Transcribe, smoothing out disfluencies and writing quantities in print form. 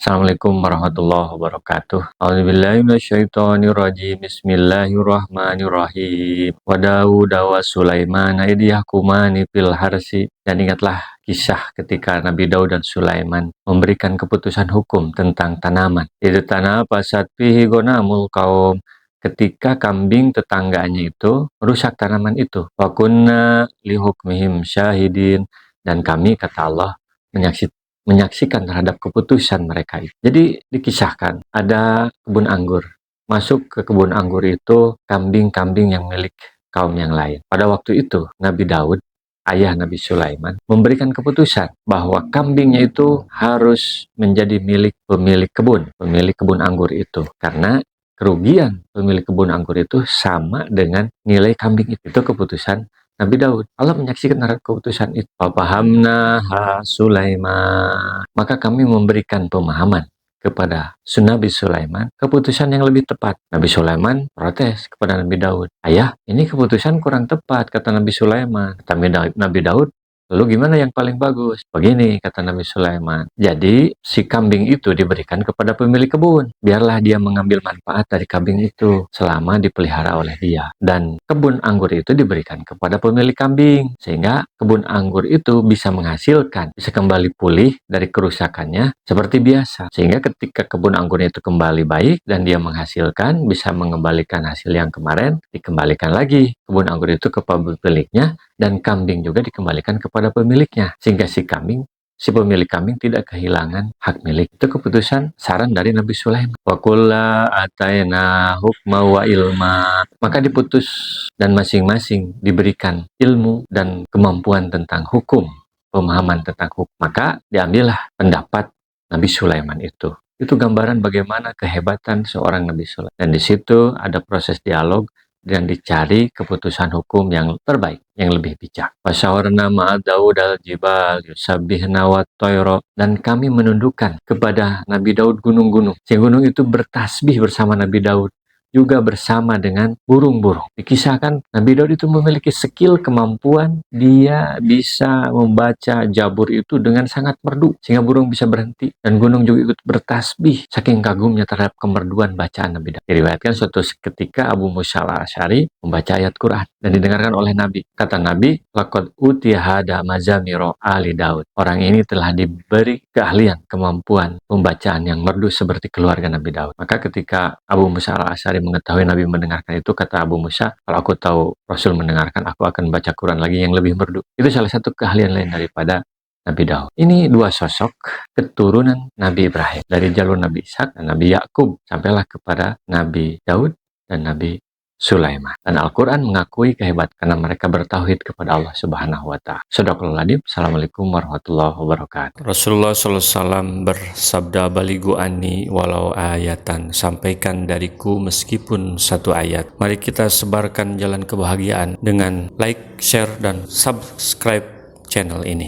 Assalamualaikum warahmatullahi wabarakatuh. A'udzubillahi minasyaitonirrajim. Bismillahirrahmanirrahim. Wa Dawuda wa Sulaiman idh yahkumani fil harsi. Dan ingatlah kisah ketika Nabi Daud dan Sulaiman memberikan keputusan hukum tentang tanaman. Idh tanafasat fihi ghanamul qaum. Ketika kambing tetangganya itu merusak tanaman itu. Wa kunna lihukmihim syahidin. Dan kami, kata Allah, menyaksikan terhadap keputusan mereka itu. Jadi dikisahkan ada kebun anggur. Masuk ke kebun anggur itu kambing-kambing yang milik kaum yang lain. Pada waktu itu Nabi Daud, ayah Nabi Sulaiman, memberikan keputusan bahwa kambingnya itu harus menjadi milik pemilik kebun anggur itu. Karena kerugian pemilik kebun anggur itu sama dengan nilai kambing itu. Itu keputusan Nabi Daud. Allah menyaksikan keputusan itu. Fahamnaha Sulaiman. Maka kami memberikan pemahaman kepada Nabi Sulaiman keputusan yang lebih tepat. Nabi Sulaiman protes kepada Nabi Daud. Ayah, ini keputusan kurang tepat, kata Nabi Sulaiman. Kata Nabi Daud, lalu gimana yang paling bagus? Begini, kata Nabi Sulaiman. Jadi, si kambing itu diberikan kepada pemilik kebun. Biarlah dia mengambil manfaat dari kambing itu selama dipelihara oleh dia. Dan kebun anggur itu diberikan kepada pemilik kambing. Sehingga kebun anggur itu bisa menghasilkan, bisa kembali pulih dari kerusakannya seperti biasa. Sehingga ketika kebun anggurnya itu kembali baik dan dia menghasilkan, bisa mengembalikan hasil yang kemarin, dikembalikan lagi kebun anggur itu ke pemiliknya, dan kambing juga dikembalikan kepada pemiliknya, sehingga si pemilik kambing tidak kehilangan hak milik. Itu keputusan saran dari Nabi Sulaiman. Wa kulla atayna hukma wa ilma. Maka diputus dan masing-masing diberikan ilmu dan kemampuan tentang hukum, pemahaman tentang hukum. Maka diambillah pendapat Nabi Sulaiman itu. Itu gambaran bagaimana kehebatan seorang Nabi Sulaiman. Dan di situ ada proses dialog dan dicari keputusan hukum yang terbaik, yang lebih bijak. Wasyawarna ma'a Daud al-jibal yusabbihna wa tayra. Dan kami menundukkan kepada Nabi Daud gunung-gunung. Si gunung itu bertasbih bersama Nabi Daud, juga bersama dengan burung-burung. Dikisahkan Nabi Daud itu memiliki skill, kemampuan, dia bisa membaca Jabur itu dengan sangat merdu, sehingga burung bisa berhenti, dan gunung juga ikut bertasbih, saking kagumnya terhadap kemerduan bacaan Nabi Daud. Diriwayatkan suatu ketika Abu Musa al-Asy'ari membaca ayat Quran, dan didengarkan oleh Nabi. Kata Nabi, laqad utiya hada mazamiro ali Daud. Orang ini telah diberi keahlian, kemampuan pembacaan yang merdu seperti keluarga Nabi Daud. Maka ketika Abu Musa al-Asy'ari mengetahui Nabi mendengarkan itu, kata Abu Musa, kalau aku tahu Rasul mendengarkan, aku akan baca Quran lagi yang lebih merdu. Itu salah satu keahlian lain daripada Nabi Daud. Ini dua sosok keturunan Nabi Ibrahim, dari jalur Nabi Ishak dan Nabi Yakub, sampailah kepada Nabi Daud dan Nabi Sulaiman. Dan Al-Quran mengakui kehebatan karena mereka bertauhid kepada Allah Subhanahu wa Ta'ala. Shadaqallahul adzim. Assalamualaikum warahmatullahi wabarakatuh. Rasulullah SAW bersabda, baligu anni walau ayatan, sampaikan dariku meskipun satu ayat. Mari kita sebarkan jalan kebahagiaan dengan like, share, dan subscribe channel ini.